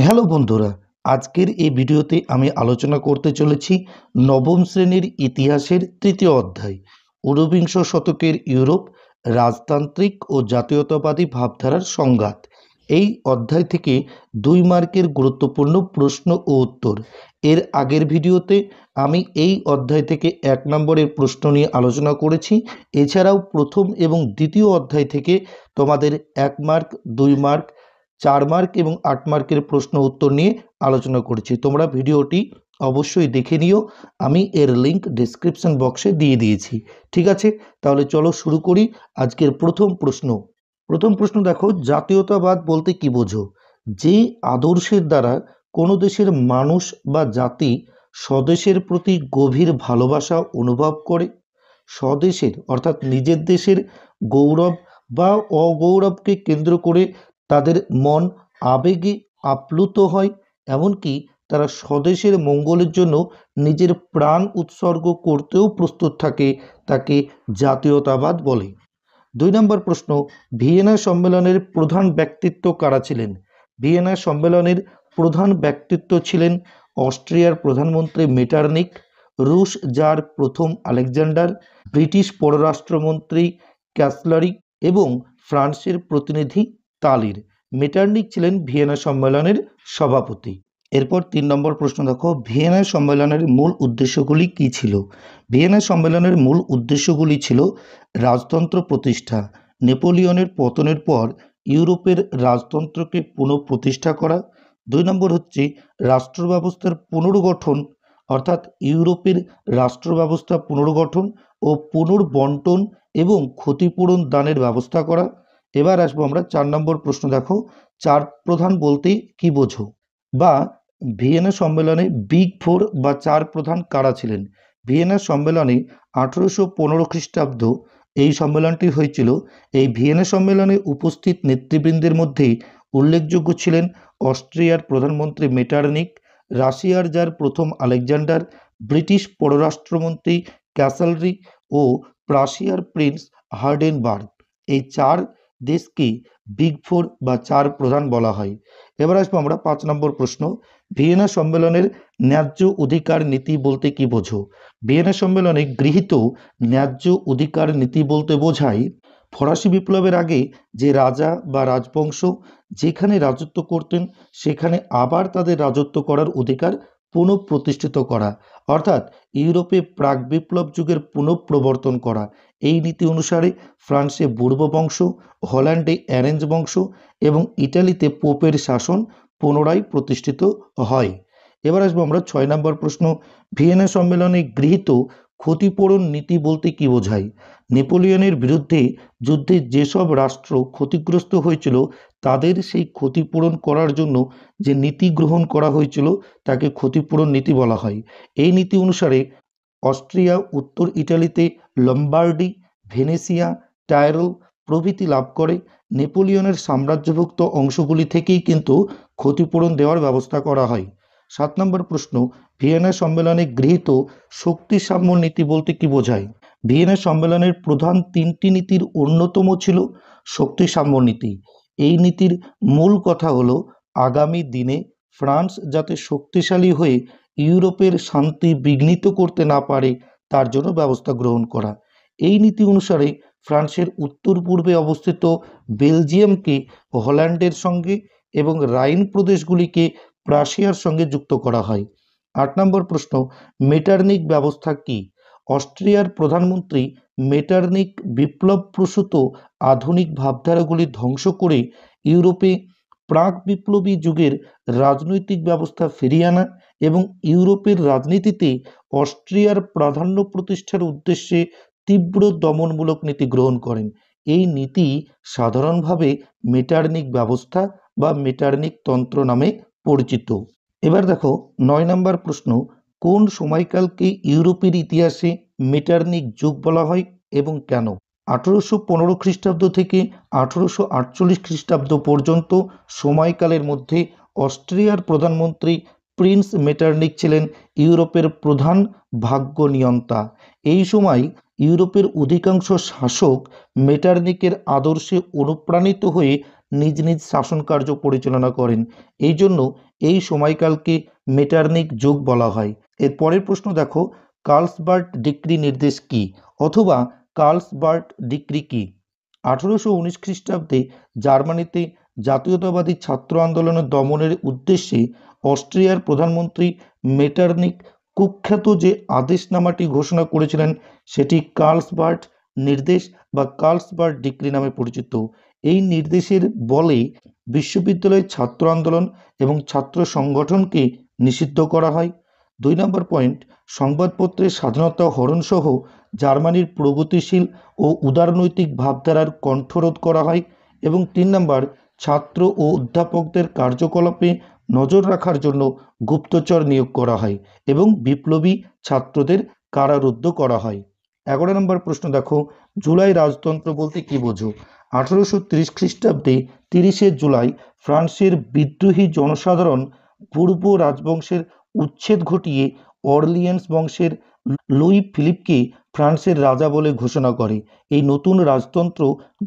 Hello বন্ধুরা, আজকের এই ভিডিওতে আমি আলোচনা করতে চলেছি নবম শ্রেণীর ইতিহাসের তৃতীয় অধ্যায় ঊনবিংশ শতকের ইউরোপ, রাজতান্ত্রিক ও জাতীয়তাবাদী ভাবধারার সংঘাত। এই অধ্যায় থেকে 2 মার্কের গুরুত্বপূর্ণ প্রশ্ন ও উত্তর। এর আগের ভিডিওতে আমি এই অধ্যায় থেকে 1 নম্বরের প্রশ্ন নিয়ে আলোচনা করেছি। এছাড়াও প্রথম এবং দ্বিতীয় অধ্যায় থেকে তোমাদের 1 মার্ক, 2 মার্ক, 4 মার্ক এবং 8 মার্কের প্রশ্ন উত্তর নিয়ে আলোচনা করেছি। তোমরা ভিডিওটি অবশ্যই দেখে নিও, আমি এর লিংক ডেসক্রিপশন বক্সে দিয়ে দিয়েছি। ঠিক আছে, তাহলে চলো শুরু করি আজকের প্রথম প্রশ্ন। প্রথম প্রশ্ন দেখো, জাতীয়তাবাদ বলতে কি বোঝো? যে আদর্শের দ্বারা কোনো দেশের মানুষ বা জাতি স্বদেশের প্রতি গভীর ভালোবাসা অনুভব করে, স্বদেশের অর্থাৎ নিজের দেশের গৌরব বা অগৌরবকে কেন্দ্র করে তাদের মন আবেগে আপ্লুত হয়, এমনকি তারা স্বদেশের মঙ্গলের জন্য নিজের প্রাণ উৎসর্গ করতেও প্রস্তুত থাকে, তাকে জাতীয়তাবাদ বলে। 2 নম্বর প্রশ্ন, ভিয়েনা সম্মেলনের প্রধান ব্যক্তিত্ব কারা ছিলেন? ভিয়েনা সম্মেলনের প্রধান ব্যক্তিত্ব ছিলেন অস্ট্রিয়ার প্রধানমন্ত্রী মেটারনিক, রুশ জার প্রথম আলেকজান্ডার, ব্রিটিশ পররাষ্ট্রমন্ত্রী ক্যাসলারি এবং ফ্রান্সের প্রতিনিধি তালির। মেটারনিক ছিলেন ভিয়েনা সম্মেলনের সভাপতি। এরপর 3 নম্বর প্রশ্ন দেখো, ভিয়েনা সম্মেলনের মূল উদ্দেশ্যগুলি কী ছিল? ভিয়েনা সম্মেলনের মূল উদ্দেশ্যগুলি ছিল রাজতন্ত্র প্রতিষ্ঠা, নেপোলিয়নের পতনের পর ইউরোপের রাজতন্ত্রকে পুনঃপ্রতিষ্ঠা করা। 2 নম্বর হচ্ছে রাষ্ট্র ব্যবস্থার পুনর্গঠন, অর্থাৎ ইউরোপের রাষ্ট্র ব্যবস্থা পুনর্গঠন ও পুনর্বন্টন এবং ক্ষতিপূরণ দানের ব্যবস্থা করা। এবার আসবো আমরা 4 নম্বর প্রশ্ন দেখো, 4 প্রধান বলতে কি বোঝো? বা ভিয়েনা সম্মেলনে বিগ 4 বা 4 প্রধান কারা ছিলেন? ভিয়েনা সম্মেলনে 1815 খ্রিস্টাব্দ এই সম্মেলনটি হয়েছিল। এই ভিয়েনা সম্মেলনে উপস্থিত নেতৃবৃন্দের মধ্যে উল্লেখযোগ্য ছিলেন অস্ট্রিয়ার প্রধানমন্ত্রী মেটারনিক, রাশিয়ার জার প্রথম আলেকজান্ডার, ব্রিটিশ পররাষ্ট্রমন্ত্রী ক্যাসলরি ও প্রাশিয়ার প্রিন্স হার্ডেনবার্গ। এই 4 দেশকে বিগ 4 বা 4 প্রধান বলা হয়। এবার আসবো আমরা 5 নম্বর প্রশ্ন, ভিয়েনা সম্মেলনের ন্যায্য অধিকার নীতি বলতে কি বোঝো? ভিয়েনা সম্মেলনে গৃহীত ন্যায্য অধিকার নীতি বলতে বোঝায় ফরাসি বিপ্লবের আগে যে রাজা বা রাজবংশ যেখানে রাজত্ব করতেন সেখানে আবার তাদের রাজত্ব করার অধিকার পুনঃপ্রতিষ্ঠিত করা, অর্থাৎ ইউরোপে প্রাক বিপ্লব যুগের পুনঃপ্রবর্তন করা। এই নীতি অনুসারে ফ্রান্সে বুর্ব বংশ, হল্যান্ডে অ্যারেঞ্জ বংশ এবং ইটালিতে পোপের শাসন পুনরায় প্রতিষ্ঠিত হয়। এবার আসবো আমরা 6 নম্বর প্রশ্ন, ভিয়েনা সম্মেলনে গৃহীত ক্ষতিপূরণ নীতি বলতে কি বোঝায়? নেপোলিয়নের বিরুদ্ধে যুদ্ধে যেসব রাষ্ট্র ক্ষতিগ্রস্ত হয়েছিল তাদের সেই ক্ষতিপূরণ করার জন্য যে নীতি গ্রহণ করা হয়েছিল তাকে ক্ষতিপূরণ নীতি বলা হয়। এই নীতি অনুসারে অস্ট্রিয়া উত্তর ইটালিতে লম্বার্ডি, ভেনেসিয়া, টাইরল প্রভৃতি লাভ করে। নেপোলিয়নের সাম্রাজ্যভুক্ত অংশগুলি থেকেই কিন্তু ক্ষতিপূরণ দেওয়ার ব্যবস্থা করা হয়। 7 নম্বর প্রশ্ন, ভিয়েনা সম্মেলনে গৃহীত শক্তি সাম্য নীতি বলতে কি বোঝায়? ভিয়েনা সম্মেলনের প্রধান 3টি নীতির অন্যতম ছিল শক্তি সাম্য নীতি। এই নীতির মূল কথা হলো আগামী দিনে ফ্রান্স যাতে শক্তিশালী হয়ে ইউরোপের শান্তি বিঘ্নিত করতে না পারে তার জন্য ব্যবস্থা গ্রহণ করা। এই নীতি অনুসারে ফ্রান্সের উত্তর পূর্বে অবস্থিত বেলজিয়ামকে হল্যান্ডের সঙ্গে এবং রাইন প্রদেশগুলিকে প্রাশিয়ার সঙ্গে যুক্ত করা হয়। 8 নম্বর প্রশ্ন, মেটারনিক ব্যবস্থা কি? অস্ট্রিয়ার প্রধানমন্ত্রী মেটারনিক বিপ্লবপ্রসূত আধুনিক ভাবধারাগুলি ধ্বংস করে ইউরোপে প্রাক বিপ্লবী যুগের রাজনৈতিক ব্যবস্থা ফিরিয়ে আনা এবং ইউরোপের রাজনীতিতে অস্ট্রিয়ার প্রাধান্য প্রতিষ্ঠার উদ্দেশ্যে তীব্র দমনমূলক নীতি গ্রহণ করেন। এই নীতি সাধারণভাবে মেটারনিক ব্যবস্থা বা মেটারনিক তন্ত্র নামে পরিচিত। এবার দেখো 9 নম্বর প্রশ্ন, কোন সময়কালকে ইউরোপের ইতিহাসে মেটারনিক যুগ বলা হয় এবং কেন? 1815 খ্রিস্টাব্দ থেকে 1848 খ্রিস্টাব্দ পর্যন্ত সময়কালের মধ্যে অস্ট্রিয়ার প্রধানমন্ত্রী প্রিন্স মেটারনিক ছিলেন ইউরোপের প্রধান ভাগ্য নিয়ন্তা। এই সময় ইউরোপের অধিকাংশ শাসক মেটারনিকের আদর্শে অনুপ্রাণিত হয়ে নিজ নিজ শাসন কার্য পরিচালনা করেন। এই জন্য এই সময়কালকে মেটারনিক যুগ বলা হয়। এর পরের প্রশ্ন দেখো, কার্লসবার্গ ডিক্রি নির্দেশ কি অথবা কার্লসবার্গ ডিক্রি কি? 1819 খ্রিস্টাব্দে জার্মানিতে জাতীয়তাবাদী ছাত্র আন্দোলনের দমনের উদ্দেশ্যে অস্ট্রিয়ার প্রধানমন্ত্রী মেটারনিক কুখ্যাত যে আদেশনামাটি ঘোষণা করেছিলেন সেটি কার্লসবার্গ নির্দেশ বা কার্লসবার্গ ডিক্রি নামে পরিচিত। এই নির্দেশের বলে বিশ্ববিদ্যালয়ের ছাত্র আন্দোলন এবং ছাত্র সংগঠনকে নিষিদ্ধ করা হয়। 2 নম্বর পয়েন্ট, সংবাদপত্রের স্বাধীনতা হরণসহ জার্মানির প্রগতিশীল ও উদারনৈতিক ভাবধারার কণ্ঠরোধ করা হয়। এবং 3 নম্বর, ছাত্র ও অধ্যাপকদের কার্যকলাপে নজর রাখার জন্য গুপ্তচর নিয়োগ করা হয় এবং বিপ্লবী ছাত্রদের কারারুদ্ধ করা হয়। 11 নম্বর প্রশ্ন দেখো, জুলাই রাজতন্ত্র বলতে কি বোঝো? 1830 খ্রিস্টাব্দে 30শে জুলাই ফ্রান্সের বিদ্রোহী জনসাধারণ পূর্ব রাজবংশের উচ্ছেদ ঘটিয়ে অর্লিয়েন্স বংশের লুই ফিলিপকে ফ্রান্সের রাজা বলে ঘোষণা করে। এই নতুন রাজতন্ত্র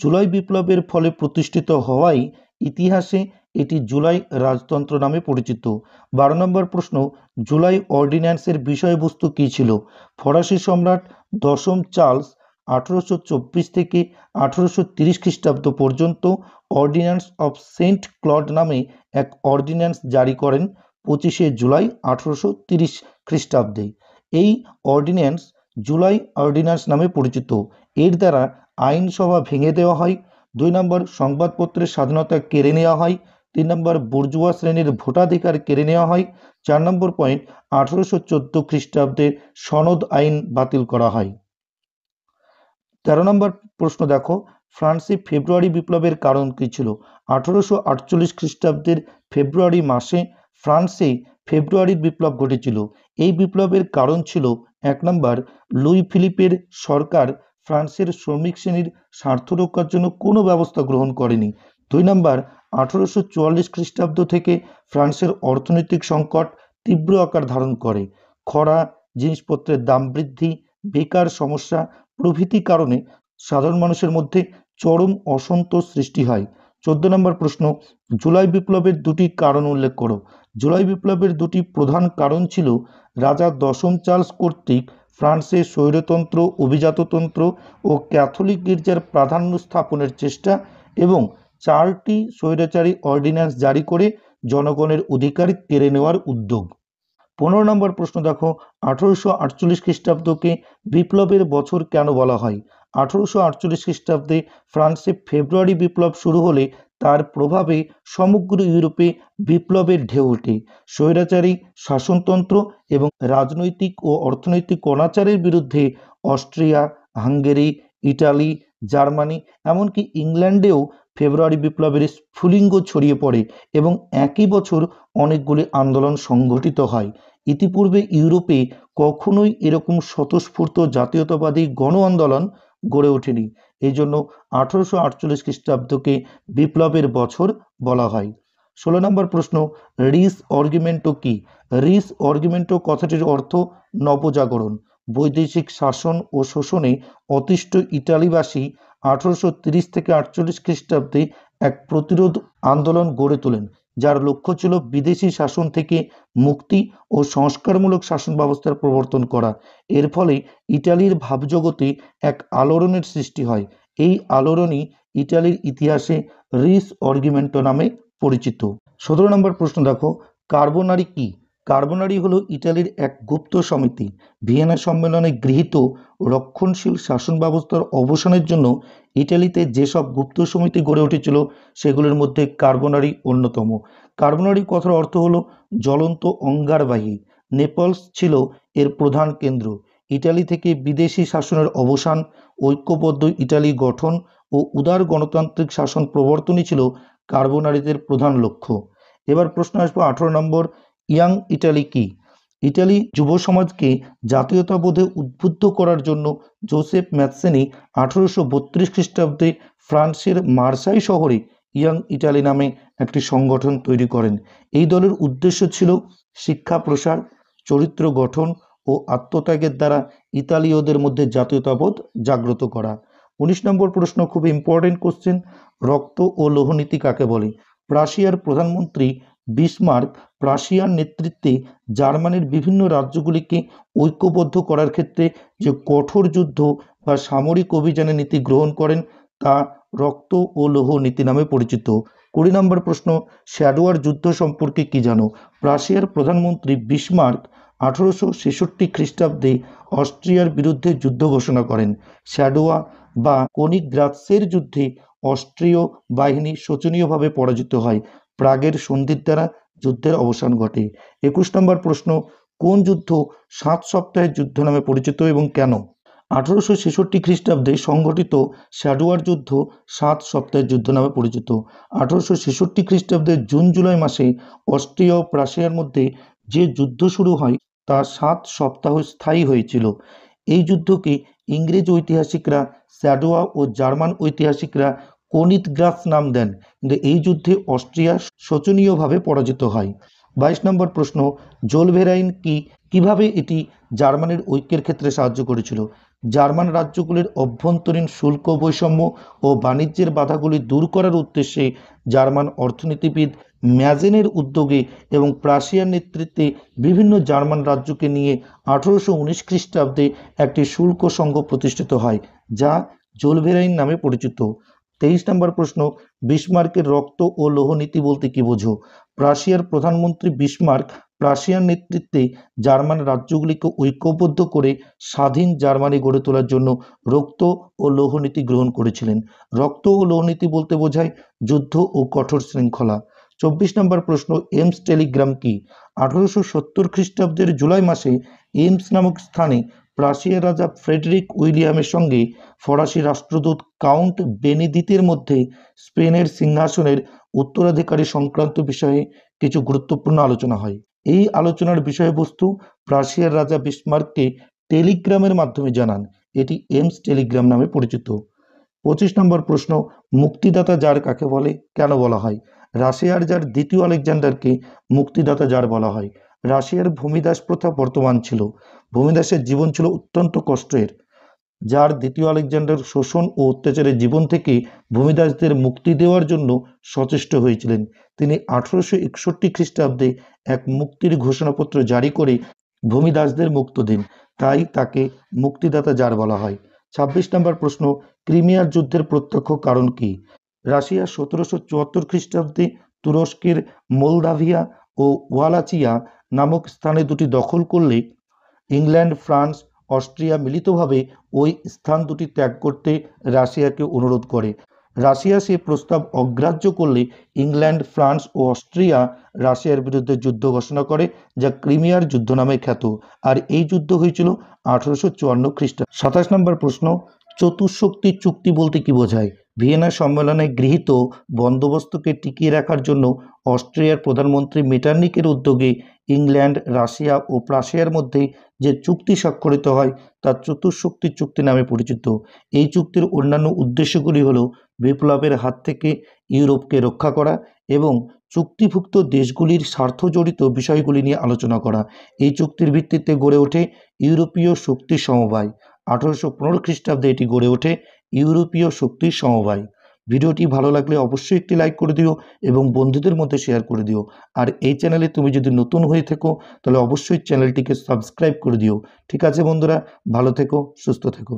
জুলাই বিপ্লবের ফলে প্রতিষ্ঠিত হওয়ায় ইতিহাসে এটি জুলাই রাজতন্ত্র নামে পরিচিত। 12 নম্বর প্রশ্ন, জুলাই অর্ডিন্যান্সের বিষয়বস্তু কী ছিল? ফরাসি সম্রাট দশম চার্লস 1824 থেকে 1830 খ্রিস্টাব্দ পর্যন্ত অর্ডিন্যান্স অফ সেন্ট ক্লড নামে এক অর্ডিন্যান্স জারি করেন 25শে জুলাই 1830 খ্রিস্টাব্দে। এই অর্ডিন্যান্স জুলাই অর্ডিন্যান্স নামে পরিচিত। এর দ্বারা আইনসভা ভেঙে দেওয়া হয়। 2 নম্বর, সংবাদপত্রের স্বাধীনতা কেড়ে নেওয়া হয়। 3 নম্বর, বুর্জোয়া শ্রেণীর ভোটাধিকার কেড়ে নেওয়া হয়। 4 নম্বর পয়েন্ট, 1814 খ্রিস্টাব্দের সনদ আইন বাতিল করা হয়। 13 নম্বর প্রশ্ন দেখো, ফ্রান্সে ফেব্রুয়ারি বিপ্লবের কারণ কী ছিল? 1848 খ্রিস্টাব্দের ফেব্রুয়ারি মাসে ফ্রান্সে ফেব্রুয়ারির বিপ্লব ঘটেছিল। এই বিপ্লবের কারণ ছিল 1 নম্বর, লুই ফিলিপের সরকার ফ্রান্সের শ্রমিক শ্রেণীর স্বার্থ রক্ষার জন্য কোনো ব্যবস্থা গ্রহণ করেনি। 2 নম্বর, 1844 খ্রিস্টাব্দ থেকে ফ্রান্সের অর্থনৈতিক সংকট তীব্র আকার ধারণ করে। খরা, জিনিসপত্রের দাম বৃদ্ধি, বেকার সমস্যা প্রভৃতি কারণে সাধারণ মানুষের মধ্যে চরম অসন্তোষ সৃষ্টি হয়। 14 নম্বর প্রশ্ন, জুলাই বিপ্লবের দুটি কারণ উল্লেখ করো। জুলাই বিপ্লবের দুটি প্রধান কারণ ছিল রাজা দশম চার্লস কর্তৃক ফ্রান্সে স্বৈরতন্ত্র, অভিজাততন্ত্র ও ক্যাথলিক গির্জার প্রাধান্য স্থাপনের চেষ্টা এবং 4টি স্বৈরাচারী অর্ডিন্যান্স জারি করে জনগণের অধিকার কেড়ে নেওয়ার উদ্যোগ। 15 নম্বর প্রশ্ন দেখো, 1848 খ্রিস্টাব্দকে বিপ্লবের বছর কেন বলা হয়? 1848 খ্রিস্টাব্দে ফ্রান্সে ফেব্রুয়ারি বিপ্লব শুরু হলে তার প্রভাবে সমগ্র ইউরোপে বিপ্লবের ঢেউ ওঠে। স্বৈরাচারী শাসনতন্ত্র এবং রাজনৈতিক ও অর্থনৈতিক অনাচারের বিরুদ্ধে অস্ট্রিয়া, হাঙ্গেরি, ইটালি, জার্মানি এমনকি ইংল্যান্ডেও ফেব্রুয়ারি বিপ্লবের স্ফুলিঙ্গ ছড়িয়ে পড়ে এবং একই বছর অনেকগুলি আন্দোলন সংগঠিত হয়। ইতিপূর্বে ইউরোপে কখনোই এরকম স্বতঃস্ফূর্ত জাতীয়তাবাদী গণ আন্দোলন গড়ে ওঠেনি। এই জন্য 1848 খ্রিস্টাব্দকে বিপ্লবের বছর বলা হয়। 16 নম্বর প্রশ্ন, রিস অর্গুমেন্টো কি? রিস অর্গুমেন্টো কথাটির অর্থ নবজাগরণ। বৈদেশিক শাসন ও শোষণে অতিষ্ঠ ইটালিবাসী 1830 থেকে 48 খ্রিস্টাব্দে এক প্রতিরোধ আন্দোলন গড়ে তোলেন, যার লক্ষ্য ছিল বিদেশি শাসন থেকে মুক্তি ও সংস্কারমূলক শাসন ব্যবস্থার প্রবর্তন করা। এর ফলে ইটালির ভাবজগতে এক আলোড়নের সৃষ্টি হয়। এই আলোড়নই ইটালির ইতিহাসে রিস অর্গুমেন্টো নামে পরিচিত। 17 নম্বর প্রশ্ন দেখো, কার্বোনারি কি? কার্বোনারি হলো ইটালির এক গুপ্ত সমিতি। ভিয়েনা সম্মেলনে গৃহীত রক্ষণশীল শাসন ব্যবস্থার অবসানের জন্য ইটালিতে যেসব গুপ্ত সমিতি গড়ে উঠেছিল সেগুলোর মধ্যে কার্বোনারি অন্যতম। কার্বোনারি কথার অর্থ হলো জ্বলন্ত অঙ্গারবাহী। নেপলস ছিল এর প্রধান কেন্দ্র। ইটালি থেকে বিদেশি শাসনের অবসান, ঐক্যবদ্ধ ইটালি গঠন ও উদার গণতান্ত্রিক শাসন প্রবর্তনই ছিল কার্বোনারিদের প্রধান লক্ষ্য। এবার প্রশ্ন আসবো 18 নম্বর, ইয়াং ইটালি কি? ইটালি যুব সমাজকে জাতীয়তাবোধে উদ্বুদ্ধ করার জন্য জোসেফ ম্যাৎসেনি 1832 খ্রিস্টাব্দে ফ্রান্সের মার্সাই শহরে ইয়াং ইটালি নামে একটি সংগঠন তৈরি করেন। এই দলের উদ্দেশ্য ছিল শিক্ষা প্রসার, চরিত্র গঠন ও আত্মত্যাগের দ্বারা ইতালীয়দের মধ্যে জাতীয়তাবোধ জাগ্রত করা। 19 নম্বর প্রশ্ন, খুব ইম্পর্টেন্ট কোশ্চেন, রক্ত ও লৌহনীতি কাকে বলে? প্রাশিয়ার প্রধানমন্ত্রী বিসমার্ক প্রাশিয়ার নেতৃত্বে জার্মানির বিভিন্ন রাজ্যগুলিকে ঐক্যবদ্ধ করার ক্ষেত্রে যে কঠোর যুদ্ধ বা সামরিক অভিযানের নীতি গ্রহণ করেন তা রক্ত ও লৌহ নীতি নামে পরিচিত। 20 নম্বর প্রশ্ন, শ্যাডোয়ার যুদ্ধ সম্পর্কে কি জানো? প্রাশিয়ার প্রধানমন্ত্রী বিসমার্ক 1866 খ্রিস্টাব্দে অস্ট্রিয়ার বিরুদ্ধে যুদ্ধ ঘোষণা করেন। শ্যাডোয়া বা কোনিগ্রাৎসের যুদ্ধে অস্ট্রীয় বাহিনী শোচনীয়ভাবে পরাজিত হয়। প্রাগের সন্ধির দ্বারা যুদ্ধের অবসান ঘটে। 21 নম্বর প্রশ্ন, কোন যুদ্ধ 7 সপ্তাহের যুদ্ধ নামে পরিচিত এবং কেন? 1866 খ্রিস্টাব্দে সংঘটিত শ্যাডোয়ার যুদ্ধ 7 সপ্তাহের যুদ্ধ নামে পরিচিত। 1866 খ্রিস্টাব্দের জুন জুলাই মাসে অস্ট্রিয়া ও প্রাশিয়ার মধ্যে যে যুদ্ধ শুরু হয় তা 7 সপ্তাহ স্থায়ী হয়েছিল। এই যুদ্ধকে ইংরেজ ঐতিহাসিকরা শ্যাডোয়া ও জার্মান ঐতিহাসিকরা কোনিগ্রাৎস নাম দেন, কিন্তু এই যুদ্ধে অস্ট্রিয়া শোচনীয়ভাবে পরাজিত হয়। 22 নম্বর প্রশ্ন, জোলভেরাইন কিভাবে এটি জার্মানির ঐক্যের ক্ষেত্রে সাহায্য করেছিল? জার্মান রাজ্যগুলির অভ্যন্তরীণ শুল্ক বৈষম্য ও বাণিজ্যের বাধাগুলি দূর করার উদ্দেশ্যে জার্মান অর্থনীতিবিদ ম্যাজেনের উদ্যোগে এবং প্রাশিয়ার নেতৃত্বে বিভিন্ন জার্মান রাজ্যকে নিয়ে 1819 খ্রিস্টাব্দে একটি শুল্ক সংঘ প্রতিষ্ঠিত হয়, যা জোলভেরাইন নামে পরিচিত। 23 নম্বর প্রশ্ন, বিসমার্কের রক্ত ও লৌহনীতি বলতে কি বোঝো? প্রাশিয়ার প্রধানমন্ত্রী বিসমার্ক প্রাশিয়ার নেতৃত্বে জার্মান রাজ্যগুলিকে ঐক্যবদ্ধ করে স্বাধীন জার্মানি গড়ে তোলার জন্য রক্ত ও লৌহনীতি গ্রহণ করেছিলেন। রক্ত ও লৌহনীতি বলতে বোঝায় যুদ্ধ ও কঠোর শৃঙ্খলা। 24 নম্বর প্রশ্ন, এমস টেলিগ্রাম কি? 1870 খ্রিস্টাব্দের জুলাই মাসে এমস নামক স্থানে প্রাশিয়ার রাজা ফ্রেডরিক উইলিয়ামের সঙ্গে ফরাসি রাষ্ট্রদূত কাউন্ট বেনেদিতের মধ্যে স্পেনের সিংহাসনের উত্তরাধিকারী সংক্রান্ত বিষয়ে কিছু গুরুত্বপূর্ণ আলোচনা হয়। এই আলোচনার বিষয়বস্তু প্রাশিয়ার রাজা বিসমার্ককে টেলিগ্রামের মাধ্যমে জানান। এটি এমস টেলিগ্রাম নামে পরিচিত। 25 নম্বর প্রশ্ন, মুক্তিদাতা জার কাকে বলে, কেন বলা হয়? রাশিয়ার জার দ্বিতীয় আলেকজান্ডারকে মুক্তিদাতা জার বলা হয়। রাশিয়ার ভূমিদাস প্রথা বর্তমান ছিল। ভূমিদাসের জীবন ছিল অত্যন্ত কষ্টের। জার দ্বিতীয় আলেকজান্ডার শোষণ ও অত্যাচারের জীবন থেকে ভূমিদাসদের মুক্তি দেওয়ার জন্য সচেষ্ট হয়েছিলেন। তিনি 1861 খ্রিস্টাব্দে এক মুক্তির ঘোষণাপত্র জারি করে ভূমিদাসদের মুক্ত দেন, তাই তাকে মুক্তিদাতা জার বলা হয়। 26 নম্বর প্রশ্ন, ক্রিমিয়ার যুদ্ধের প্রত্যক্ষ কারণ কি? রাশিয়া 1774 খ্রিস্টাব্দে তুরস্কের মোলদাভিয়া ও ওয়ালাচিয়া নামক স্থানে দুটি দখল করলে ইংল্যান্ড, ফ্রান্স, অস্ট্রিয়া মিলিতভাবে ওই স্থান দুটি ত্যাগ করতে রাশিয়াকে অনুরোধ করে। রাশিয়া সে প্রস্তাব অগ্রাহ্য করলে ইংল্যান্ড, ফ্রান্স ও অস্ট্রিয়া রাশিয়ার বিরুদ্ধে যুদ্ধ ঘোষণা করে, যা ক্রিমিয়ার যুদ্ধ নামে খ্যাত। আর এই যুদ্ধ হয়েছিল 1854 খ্রিস্টাব্দে। 27 নম্বর প্রশ্ন, চতুষ্শক্তি চুক্তি বলতে কি বোঝায়? ভিয়েনা সম্মেলনে গৃহীত বন্দোবস্তকে টিকিয়ে রাখার জন্য অস্ট্রিয়ার প্রধানমন্ত্রী মেটার্নিকের উদ্যোগে ইংল্যান্ড, রাশিয়া ও প্রাশিয়ার মধ্যে যে চুক্তি স্বাক্ষরিত হয় তা চতুষ্শক্তি চুক্তি নামে পরিচিত। এই চুক্তির অন্যান্য উদ্দেশ্যগুলি হল বিপ্লবের হাত থেকে ইউরোপকে রক্ষা করা এবং চুক্তিভুক্ত দেশগুলির স্বার্থ জড়িত বিষয়গুলি নিয়ে আলোচনা করা। এই চুক্তির ভিত্তিতে গড়ে ওঠে ইউরোপীয় শক্তি সমবায়। 1815 খ্রিস্টাব্দে এটি গড়ে ওঠে ইউরোপীয় শক্তি সমবায়। ভিডিওটি ভালো লাগলে অবশ্যই একটি লাইক করে দিও এবং বন্ধুদের মধ্যে শেয়ার করে দিও। আর এই চ্যানেলে তুমি যদি নতুন হয়ে থেকো তাহলে অবশ্যই চ্যানেলটিকে সাবস্ক্রাইব করে দিও। ঠিক আছে বন্ধুরা, ভালো থেকো, সুস্থ থেকো।